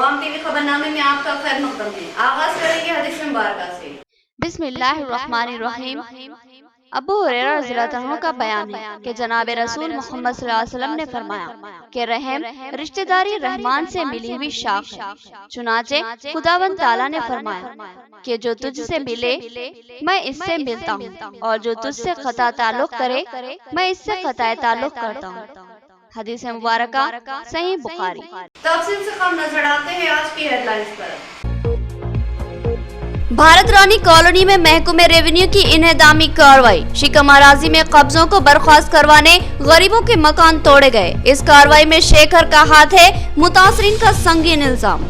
आवाम TV खबरनामे में आपका खैर मकदम है। आगाज करेंगे हदीस मुबारक से। बिस्मिल्लाहिर्रहमानिर्रहीम। अबू हुरैरा रज़ियल्लाहु अन्हु का बयान है कि जनाब रसूल मोहम्मद सल्लल्लाहु अलैहि वसल्लम ने फरमाया कि रहम रिश्तेदारी रहमान से मिली हुई शाख है। चुनाचे खुदावंद ताला ने फरमाया कि जो तुझसे मिले मैं इससे मिलता हूँ, और जो तुझसे क़ता ताल्लुक़ करे मैं इससे क़ता ताल्लुक़ करता हूँ। हदीस मुबारका सही बुखारी। तफसील से हम नजर डालते हैं आज की हेडलाइंस पर। भारत रानी कॉलोनी में महकमे रेवेन्यू की इन्हेदामी कार्रवाई। शिकम अराजी में कब्जों को बर्खास्त करवाने गरीबों के मकान तोड़े गए। इस कार्रवाई में शेखर का हाथ है, मुतासरीन का संगीन इल्जाम।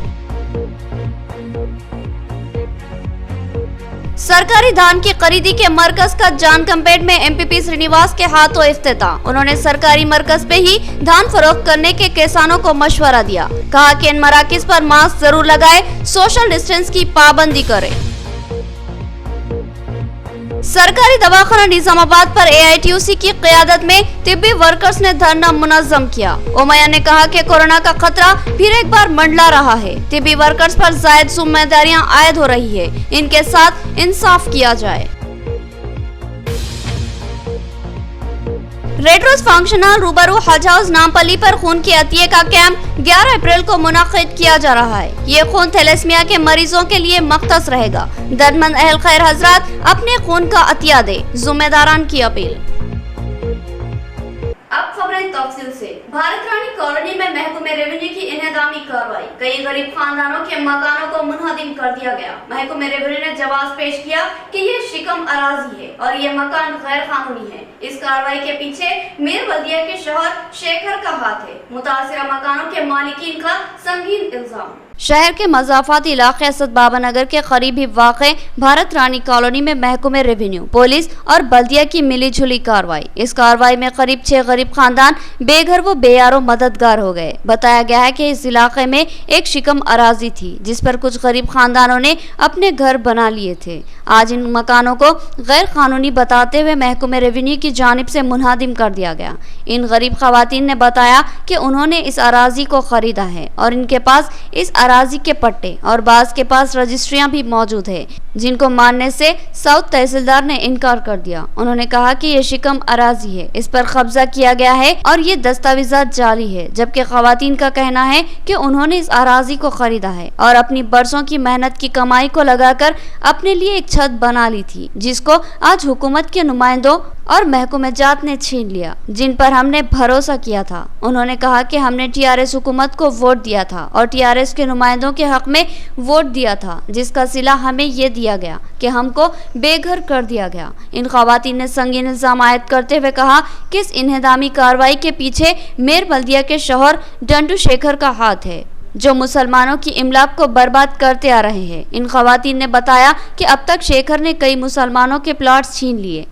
सरकारी धान की खरीदी के मरकज का जानकमपेट में एमपीपी श्रीनिवास के हाथों इफ्तिताह। उन्होंने सरकारी मरकज पे ही धान फरोख्त करने के किसानों को मशवरा दिया। कहा कि इन मराकिज पर मास्क जरूर लगाए, सोशल डिस्टेंस की पाबंदी करें। सरकारी दवाखाना निजामाबाद पर एआईटीयूसी की क़यादत में तिब्बी वर्कर्स ने धरना मुनज़्ज़म किया। उमैया ने कहा कि कोरोना का खतरा फिर एक बार मंडला रहा है। तिब्बी वर्कर्स पर ज़ायद जिम्मेदारियां आयद हो रही है, इनके साथ इंसाफ किया जाए। रेड रोज फंक्शन हॉल रूबरू हज हाउस नामपल्ली पर खून के अतिये का कैंप 11 अप्रैल को मुनाकिद किया जा रहा है। ये खून थैलेसीमिया के मरीजों के लिए मख्तस रहेगा। दर्दमंद अहल खैर हजरात अपने खून का अतिया दे, जिम्मेदारान की अपील। अब खबरें तफसील से। भारत रानी कॉलोनी में महकमे रेवेन्यू की इन्हेदामी कार्रवाई। कई गरीब खानदानों के मकानों को मुनहदिम कर दिया गया। महकमे रेवेन्यू ने जवाब पेश किया कि ये शिकम अराजी है और ये मकान गैर कानूनी है। इस कार्रवाई के पीछे मीर बल्दिया के शोहर शेखर का हाथ है। मुतासिरा मकानों के मालिकीन का संगीन इल्जाम। शहर के मज़ाफ़ाती इलाके असद बाबा नगर के करीब ही वाक़े भारत रानी कॉलोनी में महकमे रेवेन्यू, पुलिस और बल्दिया की मिली जुली कार्रवाई। इस कार्रवाई में करीब 6 गरीब खानदान बेघर व बेयारो मददगार हो गए। बताया गया है कि इस इलाके में एक शिकम अराजी थी जिस पर कुछ गरीब खानदानों ने अपने घर बना लिए थे। आज इन मकानों को गैर कानूनी बताते हुए महकमे रेवेन्यू की जानिब से मुनहदिम कर दिया गया। इन गरीब खवातीन ने बताया कि उन्होंने इस अराजी को खरीदा है और इनके पास इस अराजी के पट्टे और बाज के पास रजिस्ट्रियां भी मौजूद है, जिनको मानने से साउथ तहसीलदार ने इनकार कर दिया। उन्होंने कहा कि ये शिकम अराजी है, इस पर कब्जा किया गया है और ये दस्तावेजात जाली है। जबकि खवातीन का कहना है कि उन्होंने इस अराजी को खरीदा है और अपनी बरसों की मेहनत की कमाई को लगाकर अपने लिए एक छत बना ली थी, जिसको आज हुकूमत के नुमाइंदों और महकमे जात ने छीन लिया, जिन पर हमने भरोसा किया था। उन्होंने कहा कि हमने टीआरएस हुकूमत को वोट दिया था और टीआरएस के नुमाइंदों के हक में वोट दिया था, जिसका सिला हमें ये दिया गया कि हमको बेघर कर दिया गया। इन खवातीन ने संगीन इल्जाम आयद करते हुए कहा कि इस इन्हेदामी कार्रवाई के पीछे मेर बल्दिया के शोहर डंडू शेखर का हाथ है, जो मुसलमानों की इमलाक को बर्बाद करते आ रहे हैं। इन खवातीन ने बताया कि अब तक शेखर ने कई मुसलमानों के प्लॉट्स छीन लिए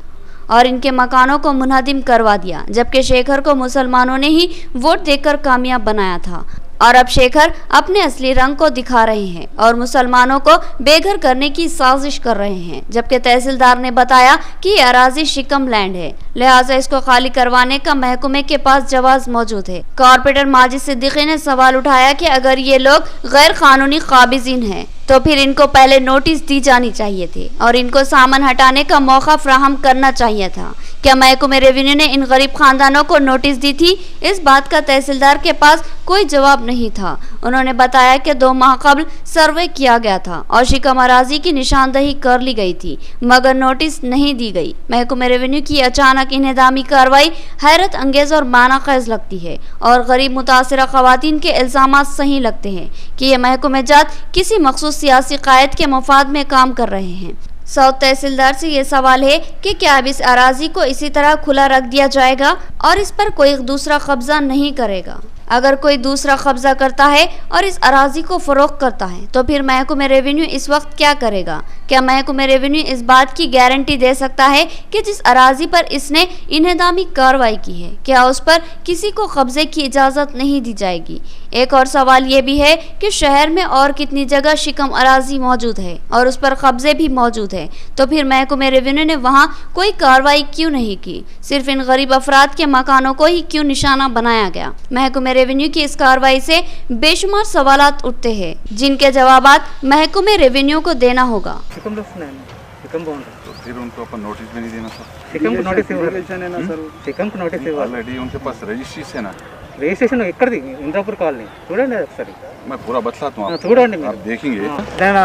और इनके मकानों को मुनहदिम करवा दिया, जबकि शेखर को मुसलमानों ने ही वोट देकर कामयाब बनाया था और अब शेखर अपने असली रंग को दिखा रहे हैं और मुसलमानों को बेघर करने की साजिश कर रहे हैं। जबकि तहसीलदार ने बताया कि ये अराजी शिकम लैंड है, लिहाजा इसको खाली करवाने का महकमे के पास जवाज मौजूद है। कॉर्पोरेटर माजिद सिद्दीकी ने सवाल उठाया कि अगर ये लोग गैर कानूनी काबिजीन हैं तो फिर इनको पहले नोटिस दी जानी चाहिए थी और इनको सामान हटाने का मौका फ्राहम करना चाहिए था। क्या महकमे रेवेन्यू ने इन गरीब खानदानों को नोटिस दी थी? इस बात का तहसीलदार के पास कोई जवाब नहीं था। उन्होंने बताया कि 2 माह कबल सर्वे किया गया था और शिकम अराजी की निशानदही कर ली गई थी, मगर नोटिस नहीं दी गई। महकमे रेवेन्यू की अचानक इन्हेदामी कार्रवाई हैरत अंगेज और माना खैज लगती है और गरीब मुतासिरा खवातीन के इल्जामात सही लगते हैं कि ये महकमे जात किसी मखसूस सियासी कायद के मफाद में काम कर रहे हैं। साउथ तहसीलदार से ये सवाल है कि क्या अब इस अराजी को इसी तरह खुला रख दिया जाएगा और इस पर कोई दूसरा कब्जा नहीं करेगा? अगर कोई दूसरा कब्जा करता है और इस अराजी को फरोख्त करता है तो फिर महकमे रेवेन्यू इस वक्त क्या करेगा? क्या महकमे रेवेन्यू इस बात की गारंटी दे सकता है कि जिस अराजी पर इसने इन्हेदामी कार्रवाई की है, क्या उस पर किसी को कब्जे की इजाज़त नहीं दी जाएगी? एक और सवाल ये भी है कि शहर में और कितनी जगह शिकम अराजी मौजूद है और उस पर कब्जे भी मौजूद है, तो फिर महकमे रेवेन्यू ने वहाँ कोई कार्रवाई क्यों नहीं की? सिर्फ इन गरीब अफराद के मकानों को ही क्यों निशाना बनाया गया? महकमे रेवेन्यू की इस कार्रवाई से बेशुमार सवालात उठते हैं, जिनके जवाबात महकमे रेवेन्यू को देना होगा। तो फिर उनको अपन नोटिस भी नहीं देना सर। सिकम को नोटिस है ना सर, सिकम को नोटिस ऑलरेडी उनके पास रजिस्ट्री है ना। రిజిస్ట్రేషన్ ఎక్కడిది ఇంద్రాపూర్ కాలనీ చూడండి ఒకసారి मैं पूरा बतलाता हूँ आपको, చూడండి आप देखेंगे। దాని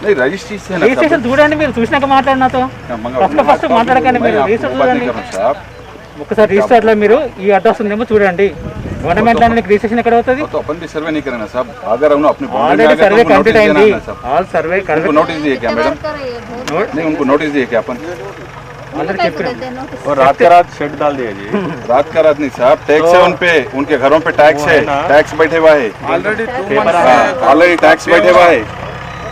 नहीं रजिस्ट्री से ना రిజిస్ట్రేషన్ చూడండి, మీరు చూసినాక మాట్లాడు నాతో ఫస్ట్ మాట్లాడకండి, మీరు రిజిస్టర్ చూడండి साहब। ఒకసారి రిజిస్టర్లో మీరు ఈ అడ్రస్ ఉందేమో చూడండి, గవర్నమెంట్ లో రిజిస్ట్రేషన్ ఎక్కడ అవుతుంది? तो अपन भी सर्वे नहीं करना साहब, अगर उन्होंने अपनी ఆల్రెడీ సర్వే కంప్లీట్ అయింది, ఆల్ సర్వే उनको नोटिस दिए क्या मैडम? नहीं उनको नोटिस दिए क्या अपन? ఆల్రెడీ చెప్పారు। और रात का रात शेड डाल दिया जी। रात का रात नहीं साहब, टैक्स है उन पे, उनके घरों पे टैक्स है, टैक्स बैठे हुआ है ऑलरेडी, टैक्स बैठे हुआ है।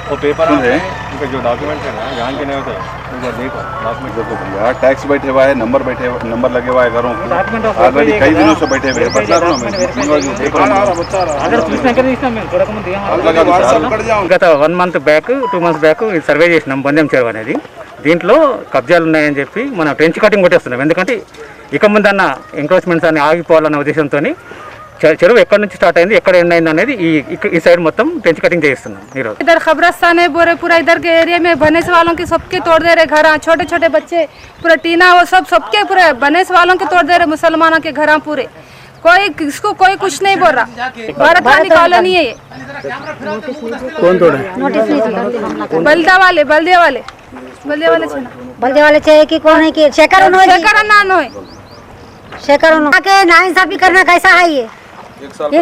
वो पेपर है उनका जो डॉक्यूमेंट है ना, जान के नहीं होते उनको देखो डॉक्यूमेंट देखो भैया, टैक्स बैठे हुआ है, नंबर लगे हुआ है घरों पे, డాక్యుమెంట్ ऑलरेडी कई दिनों से बैठे हुए हैं। बता रहा हूँ मैं, देख रहा हूँ। ఆల్రెడీ చూసినాక తీసినాం మేము, చూడకముందు ఏం आप लगा दो साहब। గత 1 month బ్యాక్ 2 months బ్యాక్ ఈ సర్వే చేసినాం బందెం చెరువు అనేది, దీంట్లో కబ్జాలు ఉన్నాయని చెప్పి మనం ట్రెంచ్ కటింగ్ కొట్టేస్తున్నాం, ఎందుకంటే ఇక ముందన్న ఎంక్రోచ్మెంట్స్ అని ఆగిపోవాలన్న ఉద్దేశంతో చెరువు ఎక్కడి నుంచి స్టార్ట్ అయింది, ఎక్కడ ఎండ్ అయింది అనేది ఈ సైడ్ మొత్తం ట్రెంచ్ కటింగ్ చేస్తున్నాం ఈరోజు। इधर खबरस्तान है बोरे पूरा इधर के एरिया में बनेस वालों के सबके तोड़ दे रहे घर, छोटे छोटे बच्चे पूरा टीना वो सबके पूरे बनेस वालों के तोड़ दे रहे, मुसलमानों के घर पूरे, कोई इसको कोई कुछ नहीं बोल रहा। भारत रानी कॉलोनी है ये। कौन तोड़ा? बल्दिया वाले बल्दे वाले चाहिए कि कौन है कि शेखर शेखर नानो है। शेखर के नाइंसाफी करना कैसा है ये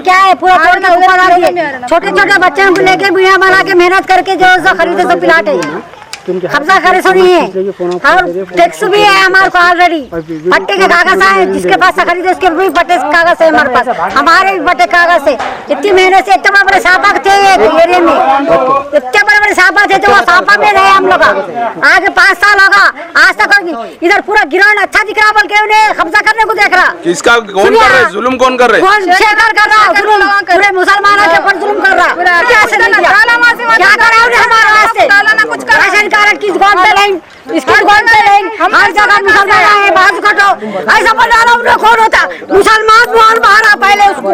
क्या है? पूरा तोड़ के ऊपर आ दिए, छोटे छोटे बच्चों को लेके बिया बना के मेहनत करके जो खरीदे सब पिलाटे है, कब्जा करे सो नहीं है, और टैक्स भी है हमारे को ऑलरेडी, पट्टे के कागज है, जिसके पास से खरीदे उसके भी पट्टे कागज है हमारे पास, हमारे भी पट्टे कागज है। इतनी मेहनत से इतने बड़े बड़े सांपा थे एरिया में, इतने बड़े बड़े सांपा थे, तो वो सांपा में रहे हम लोग आगे 5 साल होगा, आज तक इधर पूरा गिरान अच्छा दिख रहा, बल्कि उन्हें कब्जा करने को देख रहा। किसका कौन कर रहा है जुल्म, कौन कर रहे हैं? कौन शेखर कर रहा जुल्म, पूरे मुसलमानों के ऊपर जुल्म कर रहा। क्या करा उन्हें हमारे वास्ते? राशन कार्ड की दुकान पे लाइन, इसकी दुकान पे लाइन, हर जगह मुसलमान आए, बात कटो ऐसा बोला उन्हें कौन होता? मुसलमान मोहन मारा पहले उसको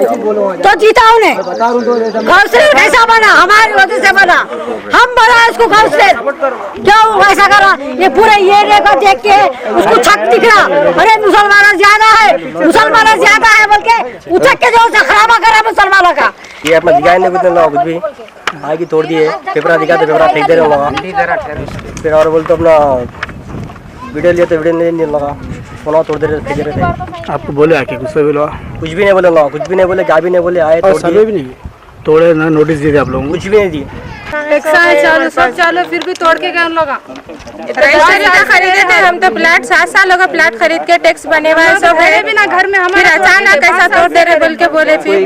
तो जीता उन्हें। काउंसिलर कैसा बना? हमारी वजह से बना, हम बना इसको काउंसिलर, क्यों ऐसा करा? ये पूरे एरिया को देख के उसको छक दिख रहा, अरे मुसलमान ज्यादा है बल्कि उछक के जो खराबा करा मुसलमानों का। ये अपना दिखाई नहीं कुछ भी आगे तोड़ दिए, पेपर दिखाते पेपर फेंक दे रहे लगा, फिर और बोलते अपना वीडियो लिए तो वीडियो नहीं लगा, फोन तोड़ दे रहे फेंक रहे थे। आपको बोले आके कुछ भी बोला? कुछ भी नहीं बोले लगा, कुछ भी नहीं बोले, क्या भी नहीं बोले, आए सर्वे भी नहीं तोड़े ना, नोटिस दिए आप लोगों को? कुछ भी नहीं दिए। चालू सब चालू, फिर भी तोड़ के गए उन लोग। खरीदे थे हम तो फ्लैट, 7 साल होगा फ्लैट खरीद के, टैक्स बने हुए सब है भी ना घर में, हमारे अचानक कैसा तोड़ दे रहे बोल के बोले। फिर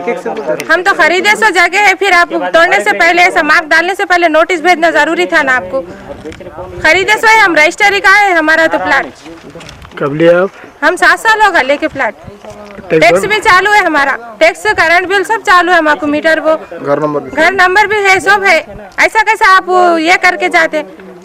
हम तो खरीदे सो जगह है, फिर आप तोड़ने से पहले ऐसा मार्क डालने से पहले नोटिस भेजना जरूरी था ना आपको। खरीदे सो हम रजिस्ट्री का है हमारा तो फ्लैट। कब लिया आप? हम 7 साल होगा लेके फ्लैट, टैक्स भी चालू है हमारा, टैक्स करंट बिल सब चालू है हमारा, मीटर वो घर नंबर भी है, सब है। ऐसा कैसा आप ये करके जाते?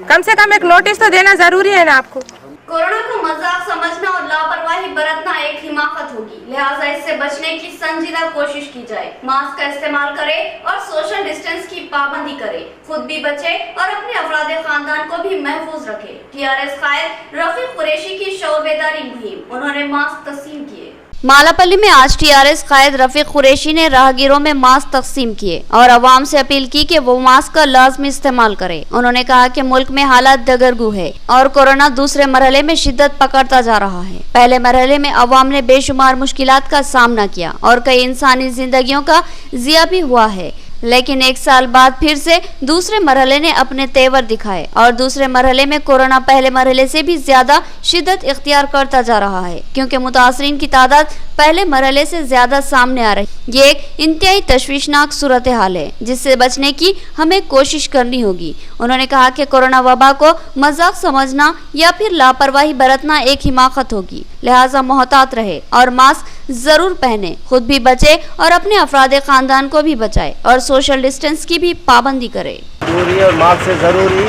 कम से कम एक नोटिस तो देना जरूरी है ना आपको। कोरोना को मजाक समझना और लापरवाही बरतना एक हिमाकत होगी, लिहाजा इससे बचने की संजीदा कोशिश की जाए। मास्क का इस्तेमाल करें और सोशल डिस्टेंस की पाबंदी करें, खुद भी बचे और अपने अफराद खानदान को भी महफूज रखें। TRS कायद रफीक कुरैशी की शौबेदारी मुहिम, उन्होंने मास्क तकसीम किए। मालापल्ली में आज TRS कायद रफीक कुरैशी ने राहगीरों में मास्क तकसीम किए और अवाम से अपील की कि वो मास्क का लाजमी इस्तेमाल करें। उन्होंने कहा कि मुल्क में हालात दगरगू है और कोरोना दूसरे मरहले में शिद्दत पकड़ता जा रहा है। पहले मरहले में अवाम ने बेशुमार मुश्किलात का सामना किया और कई इंसानी जिंदगियों का ज़िया भी हुआ है, लेकिन 1 साल बाद फिर से दूसरे मरहले ने अपने तेवर दिखाए और दूसरे मरहले में कोरोना पहले मरहले से भी ज्यादा शिद्दत इख्तियार करता जा रहा है, क्योंकि मुतासरीन की तादाद पहले मरहले से ज्यादा सामने आ रही। ये एक इंतहाई तशवीशनाक सूरत हाल है जिससे बचने की हमें कोशिश करनी होगी। उन्होंने कहा कि कोरोना वबा को मजाक समझना या फिर लापरवाही बरतना एक हिमाकत होगी, लिहाजा मोहतात रहे और मास्क जरूर पहने, खुद भी बचे और अपने अफराद खानदान को भी बचाए और सोशल डिस्टेंस की भी पाबंदी करे। जरूरी है और मास्क से ज़रूरी,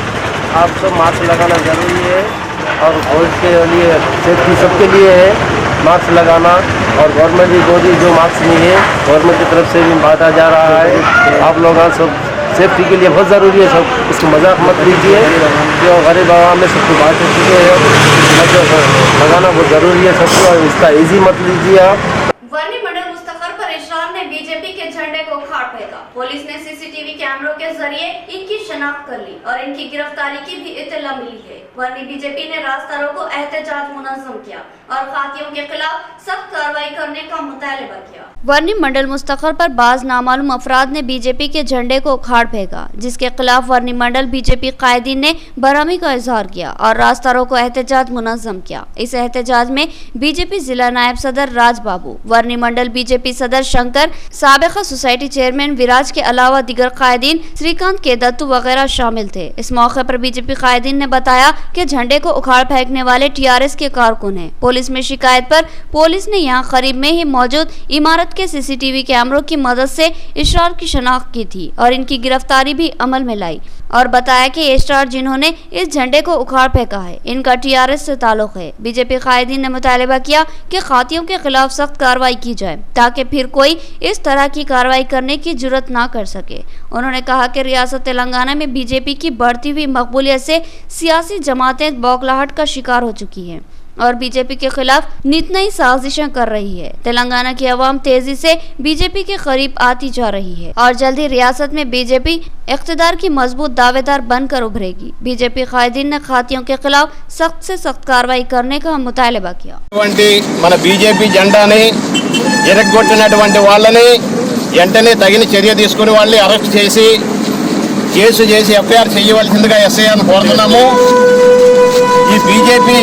आप सब मास्क लगाना ज़रूरी है और हेल्थ के लिए सेफ्टी सबके लिए है। मास्क लगाना, और गवर्नमेंट की गोदी जो मास्क नहीं है गवर्नमेंट की तरफ से भी बांटा जा रहा है। आप लोग सब सेफ्टी के लिए बहुत ज़रूरी है, सब इसको मजाक मत लीजिए, जो गरीब आवाम में सबको बांट चुके हैं, लगाना बहुत ज़रूरी है सबको, इसका ईजी मत लीजिए आप। वर्नी मंडल मुस्तखर पर इशरार ने बीजेपी के झंडे को उखाड़ फेंका। पुलिस ने सीसीटीवी कैमरों के जरिए इनकी शनाख्त कर ली और इनकी गिरफ्तारी की भी इत्तला मिली है। वर्नी बीजेपी ने रास्ता रोको एहतजाज मुनज़्ज़म किया और खातियों के खिलाफ सख्त कार्रवाई करने का मुतालबा किया। वर्नी मंडल मुस्तखर पर बाज नामालूम अफराद ने बीजेपी के झंडे को उखाड़ फेंका, जिसके खिलाफ वर्नी मंडल बीजेपी कायदीन ने बरहमी का इजहार किया और रास्ता रोको एहतजाज मुनज़्ज़म किया। इस एहतजाज में बीजेपी जिला नायब सदर राज बाबू, वर्नी मंडल बीजेपी सदर शंकर, साबिक़ा सोसाइटी चेयरमैन विराज के अलावा दीगर कायदीन श्रीकांत के दत्तू वगैरह शामिल थे। इस मौके पर बीजेपी कायदीन ने बताया कि झंडे को उखाड़ फेंकने वाले टीआरएस के कारकुन हैं। पुलिस में शिकायत पर पुलिस ने यहां करीब में ही मौजूद इमारत के सीसीटीवी कैमरों की मदद से इशरार की शनाख्त की थी और इनकी गिरफ्तारी भी अमल में लाई और बताया कि ये इशरार जिन्होंने इस झंडे को उखाड़ फेंका है इनका टीआरएस से ताल्लुक है। बीजेपी कायदीन ने मुतालबा किया कि खातियों के खिलाफ सख्त कार्रवाई की जाए ताकि फिर कोई इस तरह की कार्रवाई करने की जुर्रत ना कर सके। उन्होंने कहा कि रियासत तेलंगाना में बीजेपी की बढ़ती हुई मकबूलियत से सियासी जमातें बौखलाहट का शिकार हो चुकी हैं और बीजेपी के खिलाफ नित नई साजिशें कर रही है। तेलंगाना की आवाम तेजी से बीजेपी के करीब आती जा रही है और जल्द ही रियासत में बीजेपी इख्तिदार की मजबूत दावेदार बनकर उभरेगी। बीजेपी कायदीन ने खातियों के खिलाफ सख्त से सख्त कार्रवाई करने का मुतालबा किया। మన బీజేపీ జెండాని ఎరగొట్టినటువంటి వాళ్ళని వెంటనే తగిన చర్య తీసుకుని వాళ్ళని అరెస్ట్ చేసి కేసు చేసి ఎఫ్ఐఆర్ చేయవలసిందిగా ఎస్ఐని కోరుతున్నాము। ఈ బీజేపీ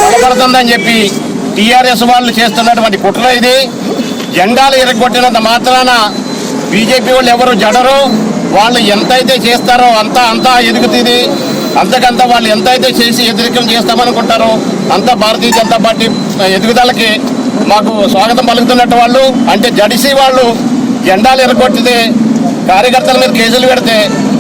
బలపడుతుందని చెప్పి టీఆర్ఎస్ వాళ్ళు చేస్తున్నటువంటి కుట్ర ఇది। జెండాలు ఎరగొట్టినంత మాత్రాన బీజేపీ వాళ్ళు ఎవరు జడరు, వాళ్ళు ఎంతైతే చేస్తారో అంతా ఎదుగుతుంది, అంతకంత వాళ్ళు ఎంతైతే చేసి ఎదురికం చేస్తామనుకుంటారో అంత భారతీయ జనతా పార్టీ ఎదుగుదలకి మాకు స్వాగతం పలుకుతున్నట్టు వాళ్ళు అంటే జడిసి వాళ్ళు జెండాలు ఎరగొట్టితే కార్యకర్తల మీద కేసులు పెడితే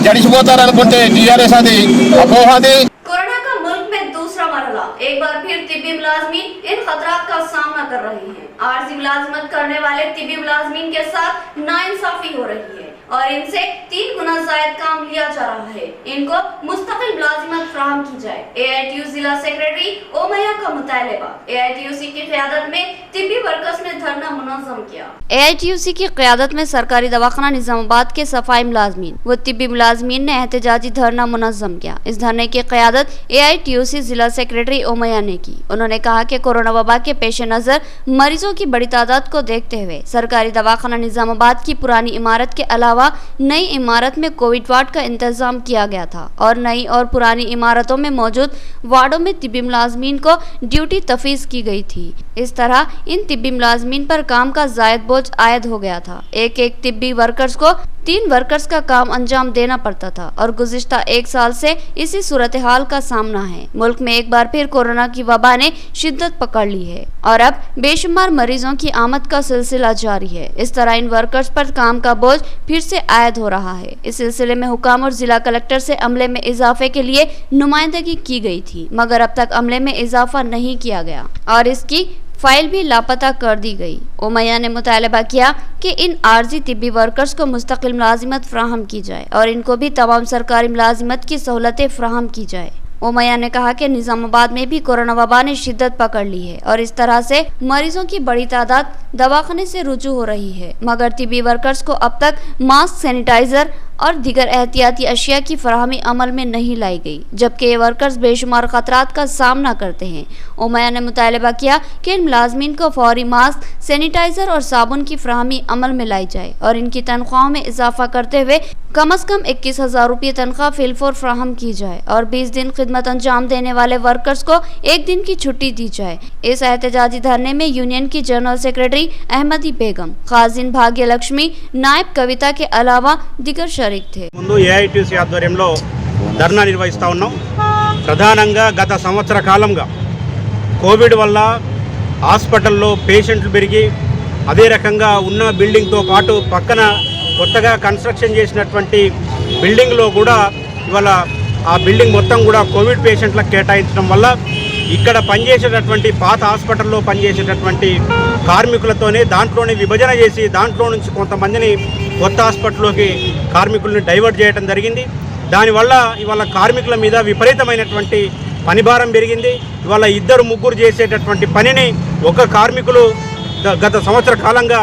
జడిసిపోతారనుకుంటే టీఆర్ఎస్ అది అపోహది। कोरोना का मुल्क में दूसरा मरहला, एक बार फिर तिब्बी मुलाजमीन इन खतरात का सामना कर रहे हैं। आर्जी मुलाजमत करने वाले तिब्बी मुलाजमीन के साथ नाइंसाफी हो रही है और इनसे 3 गुना ज्यादा काम लिया जा रहा है। इनको मुस्तकिल मुलाजिमत फराहम की जाए। AITU जिला सेक्रेटरी ओमैया का मुतालबा। AITUC की क़यादत में तिब्बी वर्कर्स ने धरना मुनज़्ज़म किया। AITUC की क़यादत में सरकारी दवाखाना निजामाबाद के सफाई मुलाजमीन व तिब्बी मुलाजमीन ने एहतजाजी धरना मुनज़्ज़म किया। इस धरने की क़यादत AITUC जिला सेक्रेटरी ओमैया ने की। उन्होंने कहा कि कोरोना वबा के पेश नज़र मरीजों की बड़ी तादाद को देखते हुए सरकारी दवाखाना निजामाबाद की पुरानी इमारत के अलावा नई इमारत में कोविड वार्ड का इंतजाम किया गया था और नई और पुरानी इमारतों में मौजूद वार्डों में तिब्बी मुलाजमीन को ड्यूटी तफवीज़ की गई थी। इस तरह इन तिब्बी मुलाजमीन पर काम का जायद बोझ आयद हो गया था। एक तिब्बी वर्कर्स को 3 वर्कर्स का काम अंजाम देना पड़ता था और गुज़िश्ता 1 साल से इसी सूरत हाल का सामना है। मुल्क में एक बार फिर कोरोना की वबा ने शिद्दत पकड़ ली है और अब बेशुमार मरीजों की आमद का सिलसिला जारी है। इस तरह इन वर्कर्स पर काम का बोझ फिर से आयद हो रहा है। इस सिलसिले में हुकाम और जिला कलेक्टर से अमले में इजाफे के लिए नुमाइंदगी की गई थी, मगर अब तक अमले में इजाफा नहीं किया गया और इसकी फाइल भी लापता कर दी गई। ओमैया ने मुतालबा किया कि इन आर्जी तिब्बी वर्कर्स को मुस्तकिल मुलाजिमत फराहम की जाए और इनको भी तमाम सरकारी मुलाजिमत की सहूलतें फराहम की जाए। ओमैया ने कहा कि निजामाबाद में भी कोरोना वबा ने शिद्दत पकड़ ली है और इस तरह से मरीजों की बड़ी तादाद दवाखाने से रुजू हो रही है, मगर तिब्बी वर्कर्स को अब तक मास्क, सैनिटाइजर और दीगर एहतियाती अशिया की फराहमी अमल में नहीं लाई गई, जबकि ये वर्कर्स बेशुमार खतरात का सामना करते हैं। ओमैया ने मुतालबा किया कि इन मुलाजमीन को फौरी मास्क, सैनिटाइजर और साबुन की फराहमी अमल में लाई जाए और इनकी तनख्वाहों में इजाफा करते हुए कम अज कम 21,000 रुपये तनख्वाह फिलफोर फराहम की जाए और 20 दिन खिदमत अंजाम देने वाले वर्कर्स को 1 दिन की छुट्टी दी जाए। इस एहतजाजी धरने में यूनियन की जनरल सेक्रेटरी अहमदी बेगम, खाजिन भाग्य लक्ष्मी, नायब कविता के अलावा दिगर शरीक थे। ముందు AITUC ఆధ్వర్యంలో ధర్నా నిర్వహిస్తా ఉన్నాం। ప్రధానంగా గత సంవత్సర కాలంగా కోవిడ్ వల్ల హాస్పిటల్లో పేషెంట్లు పెరిగి అదే రకంగా ఉన్న బిల్డింగ్తో పాటు పక్కన కొత్తగా కన్స్ట్రక్షన్ చేసినటువంటి బిల్డింగ్లో కూడా ఇవాళ ఆ బిల్డింగ్ మొత్తం కూడా కోవిడ్ పేషెంట్లకు కేటాయించడం వల్ల ఇక్కడ పనిచేసేటటువంటి పాత హాస్పిటల్లో పనిచేసేటటువంటి కార్మికులతోనే దాంట్లోనే విభజన చేసి దాంట్లో నుంచి కొంతమందిని కొత్త హాస్పిటల్లోకి కార్మికుల్ని డైవర్ట్ చేయడం జరిగింది. దానివల్ల ఇవాళ కార్మికుల మీద విపరీతమైనటువంటి పనిభారం పెరిగింది. ఇవాళ ఇద్దరు ముగ్గురు చేసేటటువంటి పనిని ఒక కార్మికులు గత సంవత్సర కాలంగా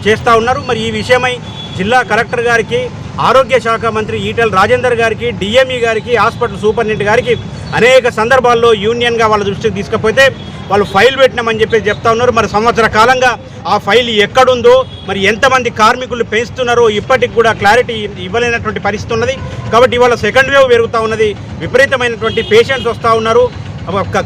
చేస్తూ ఉన్నారు. మరి ఈ విషయమై జిల్లా కలెక్టర్ గారికి, ఆరోగ్య శాఖ మంత్రి ఈటెల రాజేందర్ గారికి, డిఎంఈ గారికి, హాస్పిటల్ సూపరింటెండెంట్ గారికి అనేక సందర్భాల్లో యూనియన్గా వాళ్ళ దృష్టికి తీసుకపోతే వాళ్ళు ఫైల్ పెట్టినామని చెప్పి చెప్తా ఉన్నారు. మరి సంవత్సర కాలంగా ఆ ఫైల్ ఎక్కడుందో, మరి ఎంతమంది కార్మికులు పెంచుతున్నారో ఇప్పటికి కూడా క్లారిటీ ఇవ్వలేనటువంటి పరిస్థితి ఉన్నది. కాబట్టి ఇవాళ సెకండ్ వేవ్ పెరుగుతూ ఉన్నది, విపరీతమైనటువంటి పేషెంట్స్ వస్తూ ఉన్నారు.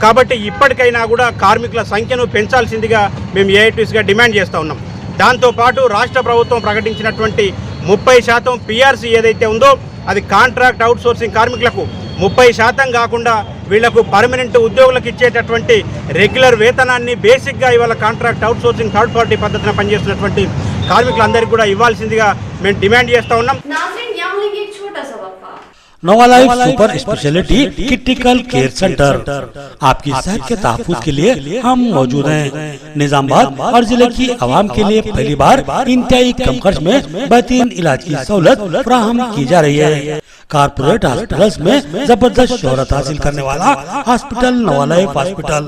కాబట్టి ఇప్పటికైనా కూడా కార్మికుల సంఖ్యను పెంచాల్సిందిగా మేము ఏఐటీసీగా డిమాండ్ చేస్తూ ఉన్నాం. దాంతోపాటు రాష్ట్ర ప్రభుత్వం ప్రకటించినటువంటి 30% పిఆర్సీ ఏదైతే ఉందో అది కాంట్రాక్ట్ అవుట్సోర్సింగ్ కార్మికులకు 30% కాకుండా వీళ్లకు పర్మనెంట్ ఉద్యోగులకు ఇచ్చేటటువంటి రెగ్యులర్ వేతనాన్ని బేసిక్గా ఇవాళ కాంట్రాక్ట్ అవుట్సోర్సింగ్ థర్డ్ పార్టీ పద్ధతిన పనిచేస్తున్నటువంటి కార్మికులందరికీ కూడా ఇవ్వాల్సిందిగా మేము డిమాండ్ చేస్తూ ఉన్నాం. Nova Life super speciality critical care centre आपकी सेहत के तहफ्फुज़ के लिए हम मौजूद हैं। निजामाबाद और जिले की आवाम के लिए पहली बार इंतहाई कम खर्च में बेहतरीन इलाज की सहूलत फराहम की जा रही है। कारपोरेट हॉस्पिटल्स में जबरदस्त शोहरत हासिल करने वाला हॉस्पिटल नोवा लाइफ हॉस्पिटल,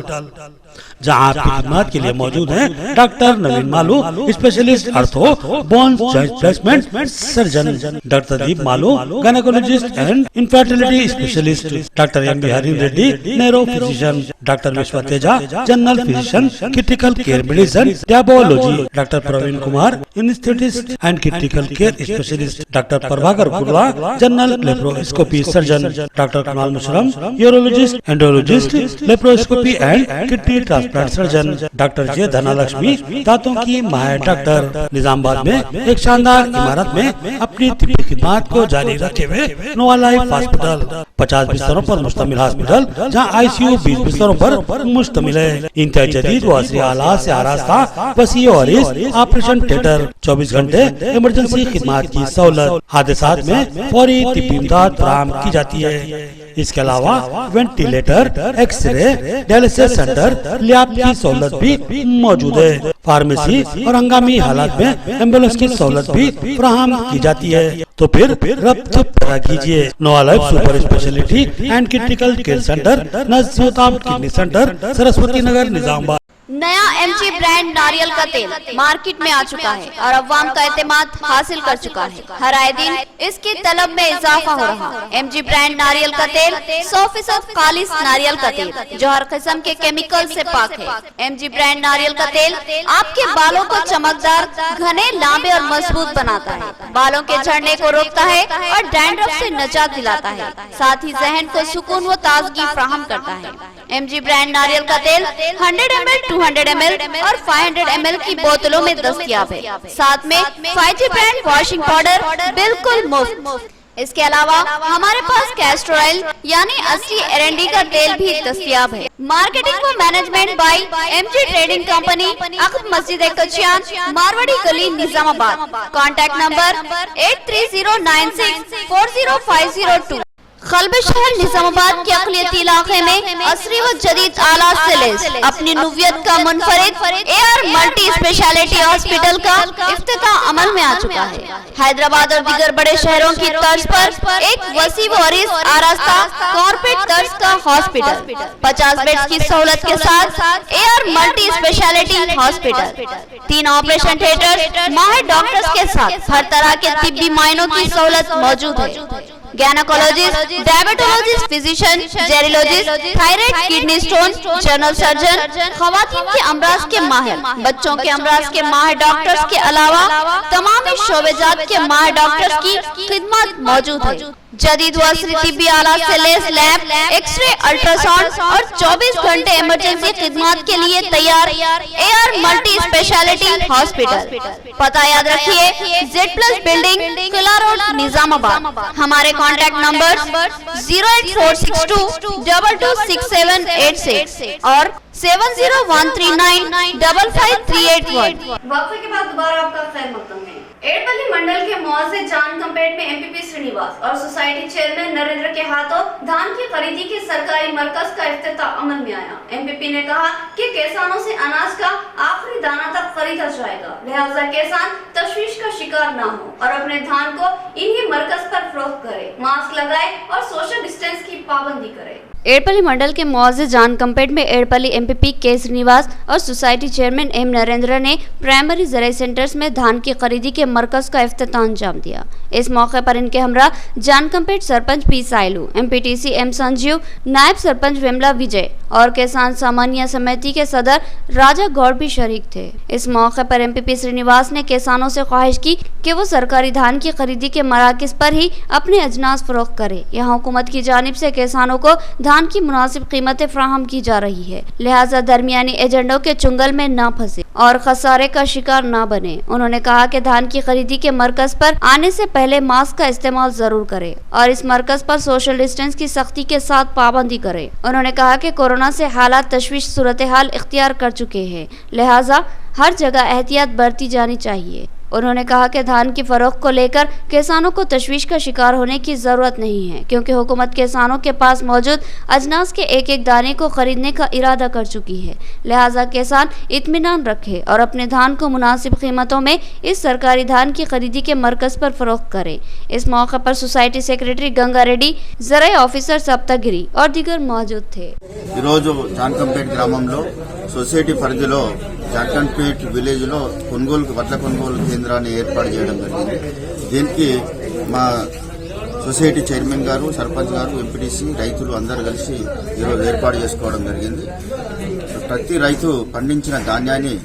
जहां आपकी खिदमत के लिए मौजूद हैं doctor Naveen Malu, specialist ortho bone joint placement surgeon, doctor Deep Malu, gynaecologist and infertility specialist, doctor M Bihari Reddy, neuro physician, doctor Vishwa Teja, general physician, critical care medicine, diabetology, doctor Praveen Kumar, anaesthetist and critical care specialist, doctor Prabhakar Gurva, general laparoscopy surgeon, doctor Kamal Mushram, urologist, andrologist, laparoscopy and kidney transplant surgeon, doctor J Dhanalakshmi, दांतों की माहिर doctor. Nizamabad में एक शानदार इमारत में अपनी तिब्बी खिदमत को जारी रखे हुए नोवा लाइफ हॉस्पिटल 50 बिस्तरों पर मुश्तमिल हॉस्पिटल, जहां आईसीयू 20 बिस्तरों पर मुश्तमिल है। इंतहाई जदीद व असरी आलात से आरास्ता वसी वारिस ऑपरेशन थिएटर, 24 घंटे इमरजेंसी खिदमत की सहूलत, हादसात में फौरी तिब्बी इमदाद फराहम की जाती है। इसके अलावा ventilator, x-ray, dialysis centre, lab की सहूलत भी मौजूद है। फार्मेसी और हंगामी हालात में एम्बुलेंस की सहूलत भी फराहम की जाती है। तो फिर रब्त पैदा कीजिए Nova Life super speciality and critical care centre, Nazeer kidney centre, Saraswati Nagar, Nizamabad. नया एमजी ब्रांड नारियल का तेल मार्केट में आ चुका है और अवाम का एतमाद हासिल कर चुका है। हर आए दिन इसकी तलब में इजाफा हो रहा है। एमजी ब्रांड नारियल का तेल 100% खालिस नारियल का तेल जो हर किस्म के केमिकल से पाक है। एमजी ब्रांड नारियल का तेल आपके बालों को चमकदार, घने, लांबे और मजबूत बनाता है, बालों के झड़ने को रोकता है और डैंड्रफ से निजात दिलाता है, साथ ही जहन को सुकून व ताजगी फराहम करता है। एमजी ब्रांड नारियल का तेल 100 ml, 200 ml और 500 ml की बोतलों में दस्तयाब है। साथ में 5G ब्रांड वॉशिंग पाउडर बिल्कुल मुफ्त। इसके अलावा हमारे पास कैस्टर ऑयल यानी असली एरंडी का तेल भी दस्तयाब है। मार्केटिंग व management by MG trading company, अक़ब मस्जिद कचियान, मारवाड़ी गली, निजामाबाद। Contact number 8309640502। खलब शहर निजामाबाद के अक़लियती इलाके में असरी व जदीद आलात से लैस अपनी नुवियत का मुनफरिद एआर मल्टी स्पेशलिटी हॉस्पिटल का इफ्तिताह अमल में आ चुका है। हैदराबाद और दीगर बड़े शहरों की तर्ज पर एक वसी व अरीज आरास्ता कॉर्पोरेट तर्ज का हॉस्पिटल, 50 बेड्स की सहूलत के साथ AR multi speciality hospital, 3 operation theatre, माहिर डॉक्टर्स के साथ हर तरह के तिब्बी मायनों की सहूलत मौजूद है। Gynaecologist, diabetologist, physician, gerontologist, thyroid, kidney stone, general surgeon, खवातीन के अमराज के माहिर, बच्चों के अमराज के माहिर डॉक्टर्स के अलावा तमाम शोबेजात के माहिर डॉक्टर्स की खिदमत मौजूद है। जदीद व असरी तिब्बी आलात से लैस लैब, एक्सरे, अल्ट्रासाउंड और 24 घंटे इमरजेंसी खिदमत के लिए तैयार एआर मल्टी स्पेशलिटी हॉस्पिटल। पता याद रखिए, Z+ बिल्डिंग, किला रोड, निजामाबाद। हमारे कॉन्टैक्ट नंबर 08462226786 और 7013955381। वक्फे के बाद दोबारा आपका खैर मकदम है। एड़पल्ली मंडल के मुआवजे जान कंपेट में एमपीपी श्रीनिवास और सोसाइटी चेयरमैन नरेंद्र के हाथों धान की खरीदी के सरकारी मरकज का इफ्तिताह अमल में आया। एमपीपी ने कहा कि किसानों से अनाज का आखिरी दाना तक खरीदा जाएगा, लिहाजा किसान तशवीश का शिकार न हो और अपने धान को इन्हीं मरकज पर फरोख्त करे, मास्क लगाए और सोशल डिस्टेंस की पाबंदी करे। एड़पल्ली मंडल के मुआवजे जान कंपेट में एड़पल्ली एमपीपी के श्रीनिवास और सोसाइटी चेयरमैन एम नरेंद्र ने प्राइमरी ज़राई सेंटर्स में धान की खरीदी के मरकज का इफ्तिताह अंजाम दिया। इस मौके पर इनके हमरा जान कंपेट sarpanch P Sailu, MPTC M Sanjeev, नायब सरपंच विमला विजय और किसान सामान्य समिति के सदर राजा गौड़ भी शरीक थे। इस मौके पर एमपीपी श्रीनिवास ने किसानों से ख्वाहिश की कि वो सरकारी धान की खरीदी के मराकज पर ही अपने अजनास फरोख्त करे। यहाँ हुकूमत की जानिब से किसानों को धान की मुनासिब कीमतें फराहम की जा रही है, लिहाजा दरमियानी एजेंडों के चुंगल में न फंसे और खसारे का शिकार न बने। उन्होंने कहा कि धान की खरीदी के मरकज पर आने से पहले मास्क का इस्तेमाल जरूर करें और इस मरकज पर सोशल डिस्टेंस की सख्ती के साथ पाबंदी करें। उन्होंने कहा कि कोरोना से हालात तशवीश सूरत हाल इख्तियार कर चुके हैं, लिहाजा हर जगह एहतियात बरती जानी चाहिए। उन्होंने कहा कि धान की फरोख्त को लेकर किसानों को तशवीश का शिकार होने की ज़रूरत नहीं है, क्योंकि हुकूमत किसानों के पास मौजूद अजनास के एक एक दाने को खरीदने का इरादा कर चुकी है, लिहाजा किसान इत्मीनान रखे और अपने धान को मुनासिब कीमतों में इस सरकारी धान की खरीदी के मरकज पर फरोख्त करे। इस मौके पर सोसाइटी सेक्रेटरी गंगा रेड्डी, ज़राई ऑफिसर सप्तगिरी और दीगर मौजूद थे। जानकंपेट ग्रामंलो సొసైటీ పరిధిలో జార్ఖండ్పేట్ విలేజ్లో వడ్ల కొనుగోలు కేంద్రాన్ని ఏర్పాటు చేయడం జరిగింది. దీనికి మా సొసైటీ చైర్మన్ గారు, సర్పంచ్ గారు, ఎంపీటీసీ, రైతులు అందరూ కలిసి ఈరోజు ఏర్పాటు చేసుకోవడం జరిగింది. ప్రతి రైతు పండించిన ధాన్యాన్ని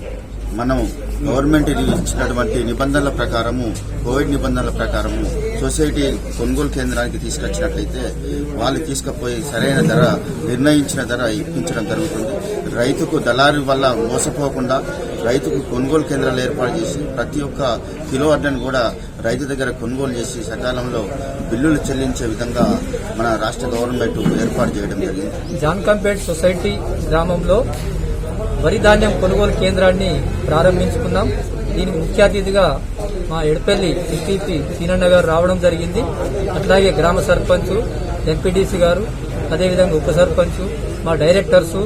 మనం గవర్నమెంట్ ఇచ్చినటువంటి నిబంధనల ప్రకారము, కోవిడ్ నిబంధనల ప్రకారము సొసైటీ కొనుగోలు కేంద్రానికి తీసుకొచ్చినట్లయితే వాళ్ళు తీసుకుపోయి సరైన ధర, నిర్ణయించిన ధర ఇప్పించడం జరుగుతుంది. రైతుకు దళారీ వల్ల మోసపోకుండా రైతుకు కొనుగోలు కేంద్రాలు ఏర్పాటు చేసి ప్రతి ఒక్క కిలో వడ్లను కూడా రైతు దగ్గర కొనుగోలు చేసి సకాలంలో బిల్లులు చెల్లించే విధంగా మన రాష్ట్ర గవర్నమెంట్ ఏర్పాటు చేయడం జరిగింది. జాన్కంపేట్ సొసైటీ గ్రామంలో వరి ధాన్యం కొనుగోలు కేంద్రాన్ని ప్రారంభించుకున్నాం. దీనికి ముఖ్య అతిథిగా మా ఎడపల్లి ఎంపీపీ సీనన్న గారు రావడం జరిగింది. అట్లాగే గ్రామ సర్పంచ్, ఎంపీడీసీ గారు, అదేవిధంగా ఉప సర్పంచ్, మా డైరెక్టర్స్,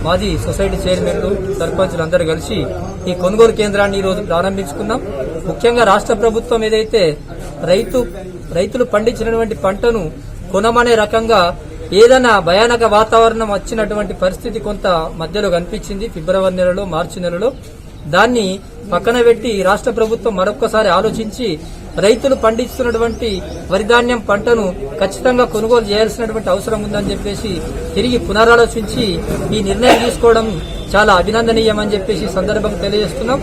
మాజీ సొసైటీ చైర్మన్లు, సర్పంచ్లు అందరూ కలిసి ఈ కొనుగోలు కేంద్రాన్ని ఈ రోజు ప్రారంభించుకున్నాం. ముఖ్యంగా రాష్ట్ర ప్రభుత్వం ఏదైతే రైతులు పండించినటువంటి పంటను కొనమనే రకంగా ఏదైనా భయానక వాతావరణం వచ్చినటువంటి పరిస్థితి కొంత మధ్యలో కనిపించింది, ఫిబ్రవరి నెలలో, మార్చి నెలలో. దాన్ని పక్కన పెట్టి రాష్ట్ర ప్రభుత్వం మరొక్కసారి ఆలోచించి రైతులు పండిస్తున్నటువంటి వరిధాన్యం పంటను ఖచ్చితంగా కొనుగోలు చేయాల్సినటువంటి అవసరం ఉందని చెప్పేసి తిరిగి పునరాలోచించి ఈ నిర్ణయం తీసుకోవడం చాలా అభినందనీయమని చెప్పేసి సందర్భంగా తెలియజేస్తున్నాం.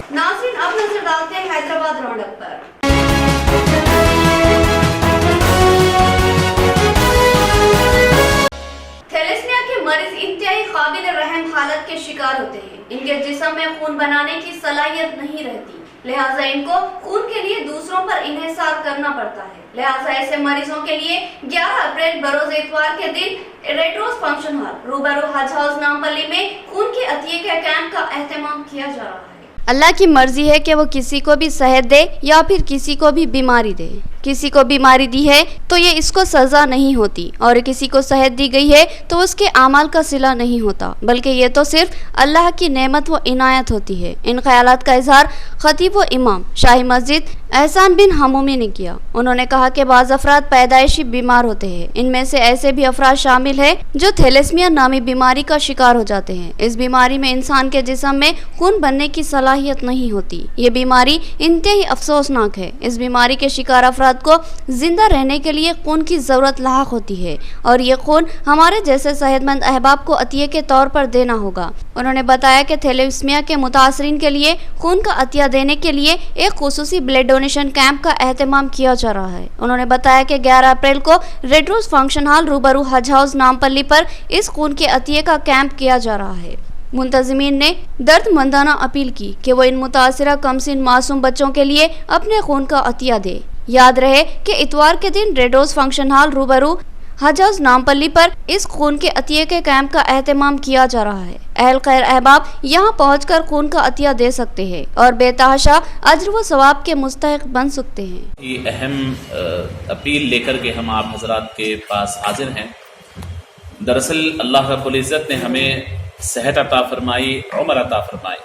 थैलेसीमिया के मरीज इंतहाई काबिल रहम हालत के शिकार होते हैं। इनके जिस्म में खून बनाने की सलाहियत नहीं रहती, लिहाजा इनको खून के लिए दूसरों पर इन्हिसार करना पड़ता है। लिहाजा ऐसे मरीजों के लिए 11 अप्रैल बरोज इतवार के दिन रेड रोज फंक्शन हॉल रूबरू हज हाउस नामपल्ली में खून के अतिये के कैंप का एहतमाम किया जा रहा है। अल्लाह की मर्जी है कि वो किसी को भी सेहत दे या फिर किसी को भी बीमारी दे। किसी को बीमारी दी है तो ये इसको सज़ा नहीं होती, और किसी को सेहत दी गई है तो उसके आमाल का सिला नहीं होता, बल्कि ये तो सिर्फ अल्लाह की नेमत व इनायत होती है। इन ख्यालात का इजहार खतीब व इमाम शाही मस्जिद एहसान बिन हमूमी ने किया। उन्होंने कहा कि बाज़ अफराद पैदाइशी बीमार होते हैं, इनमें से ऐसे भी अफराद शामिल है जो थैलेसीमिया नामी बीमारी का शिकार हो जाते हैं। इस बीमारी में इंसान के जिस्म में खून बनने की सलाहियत नहीं होती। ये बीमारी इंतहाई अफसोसनाक है। इस बीमारी के शिकार अफराद को जिंदा रहने के लिए खून की ज़रूरत लाहक होती है, और ये खून हमारे जैसे सेहतमंद अहबाब को अतिये के तौर पर देना होगा। उन्होंने बताया कि थैलेसीमिया के मुतासरीन के लिए खून का अतिया देने के लिए एक खुसूसी ब्लड डोनेशन कैंप का एहतमाम किया जा रहा है। उन्होंने बताया कि 11 अप्रैल को रेड रोज फंक्शन हॉल रूबरू हज हाउस नामपल्ली पर इस खून के अतिये का कैंप किया जा रहा है। मुंतजिमीन ने दर्दमंदाना अपील की कि वो इन मुतासिरा कमसिन मासूम बच्चों के लिए अपने खून का अतिया दे। याद रहे कि इतवार के दिन रेड रोज फंक्शन हॉल रूबरू हजाज नामपल्ली पर इस खून के अतिये के कैंप का एहतमाम किया जा रहा है। अहल खैर अहबाब यहाँ पहुँचकर खून का अतिया दे सकते हैं और बेतहाशा अज्र व सवाब के मुस्तहिक बन सकते हैं। ये अहम अपील लेकर के हम आप हजरात के पास हाजिर हैं। दरअसल अल्लाह रब्बुल इज़्ज़त ने हमें सेहत अता फरमाई, उम्र अता फरमाई,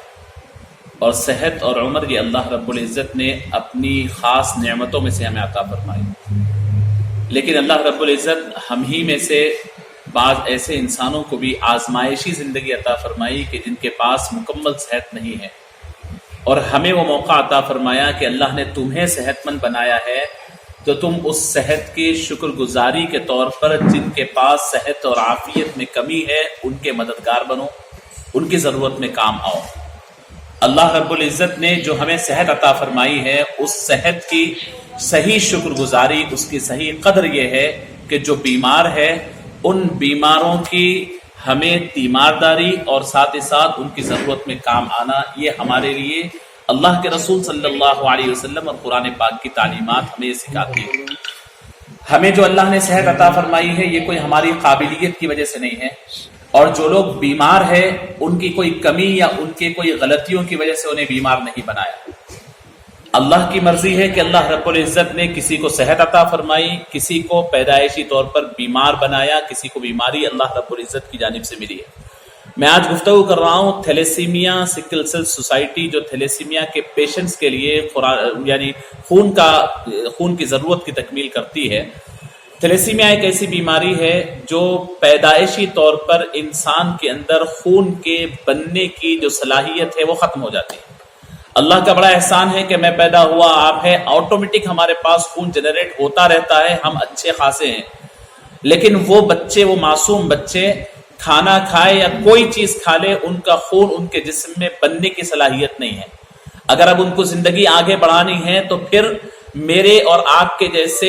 और सेहत और उम्र ये अल्लाह रब्बुल इज़्ज़त ने अपनी ख़ास नेमतों में से हमें अता फरमाई। लेकिन अल्लाह रब्बुल इज़्ज़त हम ही में से बाज़ ऐसे इंसानों को भी आजमाइशी ज़िंदगी अता फरमाई कि जिनके पास मुकम्मल सेहत नहीं है, और हमें वो मौका अता फरमाया कि अल्लाह ने तुम्हें सेहतमंद बनाया है तो तुम उस सेहत की शुक्रगुजारी के तौर पर जिनके पास सेहत और आफियत में कमी है उनके मददगार बनो, उनकी ज़रूरत में काम आओ। अल्लाह रब्बुल इज़्ज़त ने जो हमें सेहत अता फरमाई है उस सेहत की सही शुक्रगुजारी, उसकी सही कदर ये है कि जो बीमार है उन बीमारों की हमें तीमारदारी और साथ ही साथ उनकी ज़रूरत में काम आना, ये हमारे लिए अल्लाह के रसूल सल्लल्लाहु अलैहि वसल्लम और कुरान पाक की तालीमात हमें सिखाती है। हमें जो अल्लाह ने सेहत अता फरमाई है ये कोई हमारी काबिलियत की वजह से नहीं है, और जो लोग बीमार है उनकी कोई कमी या उनके कोई गलतियों की वजह से उन्हें बीमार नहीं बनाया। अल्लाह की मर्जी है कि अल्लाह रब्बुल इज़्ज़त ने किसी को सेहत अता फरमाई, किसी को पैदाइशी तौर पर बीमार बनाया, किसी को बीमारी अल्लाह रब्बुल इज़्ज़त की जानिब से मिली है। मैं आज गुफ्तगू कर रहा हूँ थैलेसीमिया सिकल सेल सोसाइटी जो थैलेसीमिया के पेशेंट्स के लिए यानी खून की ज़रूरत की तकमील करती है। थैलेसीमिया एक ऐसी बीमारी है जो पैदाइशी तौर पर इंसान के अंदर खून के बनने की जो सलाहियत है वो ख़त्म हो जाती है। अल्लाह का बड़ा एहसान है कि मैं पैदा हुआ, आप है, ऑटोमेटिक हमारे पास खून जनरेट होता रहता है, हम अच्छे खासे हैं। लेकिन वो बच्चे, वो मासूम बच्चे खाना खाए या कोई चीज़ खा ले, उनका खून उनके जिस्म में बनने की सलाहियत नहीं है। अगर अब उनको ज़िंदगी आगे बढ़ानी है तो फिर मेरे और आपके जैसे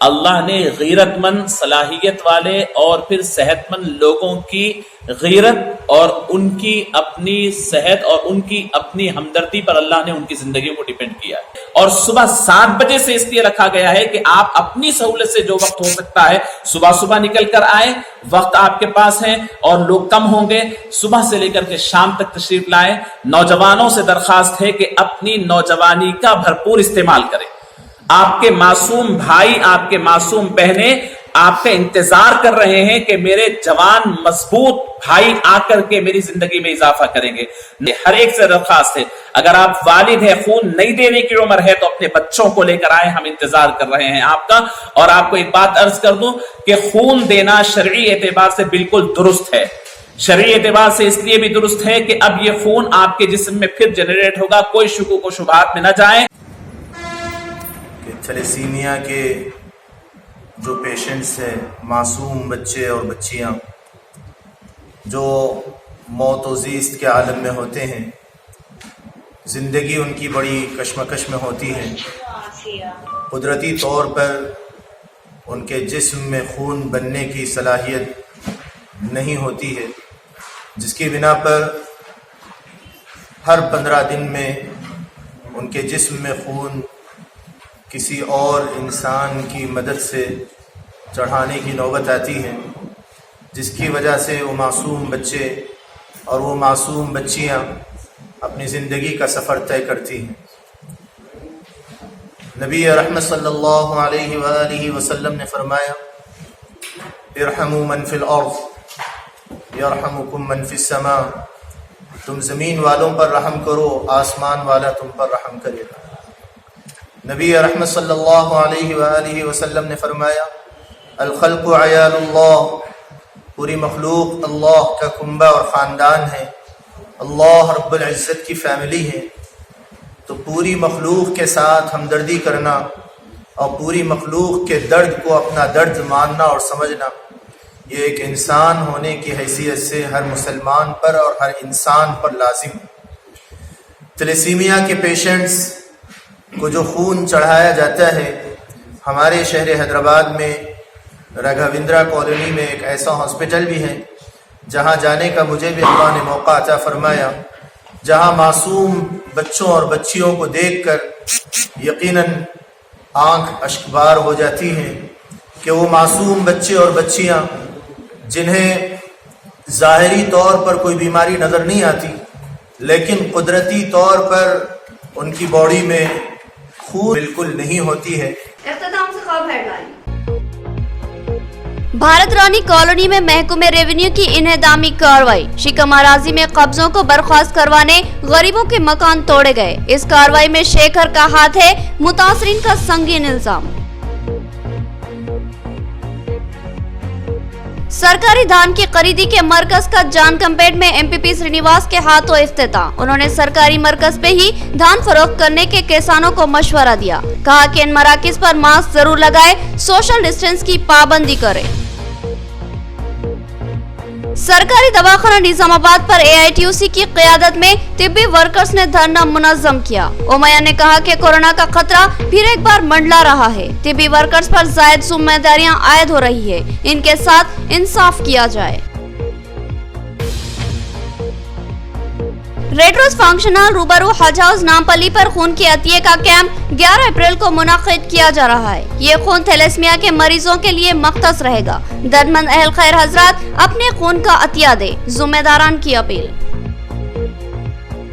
अल्लाह ने गैरतमंद, सलाहियत वाले और फिर सेहतमंद लोगों की गैरत और उनकी अपनी सेहत और उनकी अपनी हमदर्दी पर अल्लाह ने उनकी जिंदगी को डिपेंड किया है। और सुबह 7 बजे से इसलिए रखा गया है कि आप अपनी सहूलत से जो वक्त हो सकता है सुबह सुबह निकल कर आए, वक्त आपके पास है और लोग कम होंगे, सुबह से लेकर के शाम तक तशरीफ लाएं। नौजवानों से दरखास्त है कि अपनी नौजवानी का भरपूर इस्तेमाल करें। आपके मासूम भाई, आपके मासूम बहनें आपका इंतजार कर रहे हैं कि मेरे जवान मजबूत भाई आकर के मेरी जिंदगी में इजाफा करेंगे। हर एक से दरखास्त है, अगर आप वालिद है, खून नहीं देने की उम्र है तो अपने बच्चों को लेकर आए, हम इंतजार कर रहे हैं आपका। और आपको एक बात अर्ज कर दूं कि खून देना शरई एतबार से बिल्कुल दुरुस्त है। शरई एतबार से इसलिए भी दुरुस्त है कि अब ये खून आपके जिस्म में फिर जनरेट होगा, कोई शुकूक व शुबहात में न जाए। थैलेसीमिया के जो पेशेंट्स हैं, मासूम बच्चे और बच्चियां जो मौत व ज़ीस्त के आलम में होते हैं, ज़िंदगी उनकी बड़ी कश्मकश में होती है। कुदरती तौर पर उनके जिस्म में खून बनने की सलाहियत नहीं होती है, जिसकी बिना पर हर 15 दिन में उनके जिस्म में खून किसी और इंसान की मदद से चढ़ाने की नौबत आती है, जिसकी वजह से वो मासूम बच्चे और वो मासूम बच्चियां अपनी ज़िंदगी का सफ़र तय करती हैं। नबी रहमत सल्लल्लाहु अलैहि वसल्लम ने फरमाया, इरहमू मन फिल अर्ज़ यरहमुकुम मन फिस समा, तुम ज़मीन वालों पर रहम करो, आसमान वाला तुम पर रहम करेगा। नबी रहमत सल्लल्लाहु अलैहि वसल्लम ने फरमाया, अल खल्क़ु अयालुल्लाह, पूरी मखलूक अल्लाह का कुंबा और ख़ानदान है, अल्लाह रब्बुल इज़्ज़त की फैमिली है। तो पूरी मखलूक के साथ हमदर्दी करना और पूरी मखलूक के दर्द को अपना दर्द मानना और समझना, ये एक इंसान होने की हैसियत से हर मुसलमान पर और हर इंसान पर लाजिम है। थैलेसीमिया के पेशेंट्स को जो खून चढ़ाया जाता है, हमारे शहर हैदराबाद में राघवेंद्रा कॉलोनी में एक ऐसा हॉस्पिटल भी है जहां जाने का मुझे भी अल्लाह ने मौका अता फरमाया, जहां मासूम बच्चों और बच्चियों को देखकर यकीनन आंख अश्कबार हो जाती है कि वो मासूम बच्चे और बच्चियां जिन्हें ज़ाहिरी तौर पर कोई बीमारी नज़र नहीं आती, लेकिन कुदरती तौर पर उनकी बॉडी में खून बिल्कुल नहीं होती है। इख्तिताम से खबर हेडलाइन। भारत रानी कॉलोनी में महकमे रेवेन्यू की इन्हेदामी कार्रवाई। शिकम अराजी में कब्जों को बर्खास्त करवाने गरीबों के मकान तोड़े गए। इस कार्रवाई में शेखर का हाथ है, मुतासरीन का संगीन इल्जाम। सरकारी धान की खरीदी के मरकज का जानकमपेट में एमपीपी श्रीनिवास के हाथों इफ्तिताह। उन्होंने सरकारी मरकज पे ही धान फरोख्त करने के किसानों को मशवरा दिया। कहा कि इन मराकिज पर मास्क जरूर लगाए, सोशल डिस्टेंस की पाबंदी करें। सरकारी दवाखाना निजामाबाद पर एआईटीयूसी की क़यादत में तिब्बी वर्कर्स ने धरना मुनज़्ज़म किया। उमैया ने कहा कि कोरोना का खतरा फिर एक बार मंडला रहा है। तिब्बी वर्कर्स पर जायद जिम्मेदारियां आयद हो रही है, इनके साथ इंसाफ किया जाए। रेड रोज फंक्शन हॉल रूबरू हज हाउस नामपल्ली पर खून के अतिये का कैंप 11 अप्रैल को मुनाकिद किया जा रहा है। ये खून थैलेसीमिया के मरीजों के लिए मख्तस रहेगा। दर्दमंद अहल खैर हजरात अपने खून का अतिया दे, जिम्मेदारान की अपील।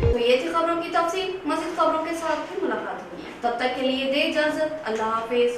तो ये थी खबरों की तफसील। मज़ीद खबरों के साथ फिर मुलाकात होगी। तब तक के लिए दे इजाजत। अल्लाह हाफिज।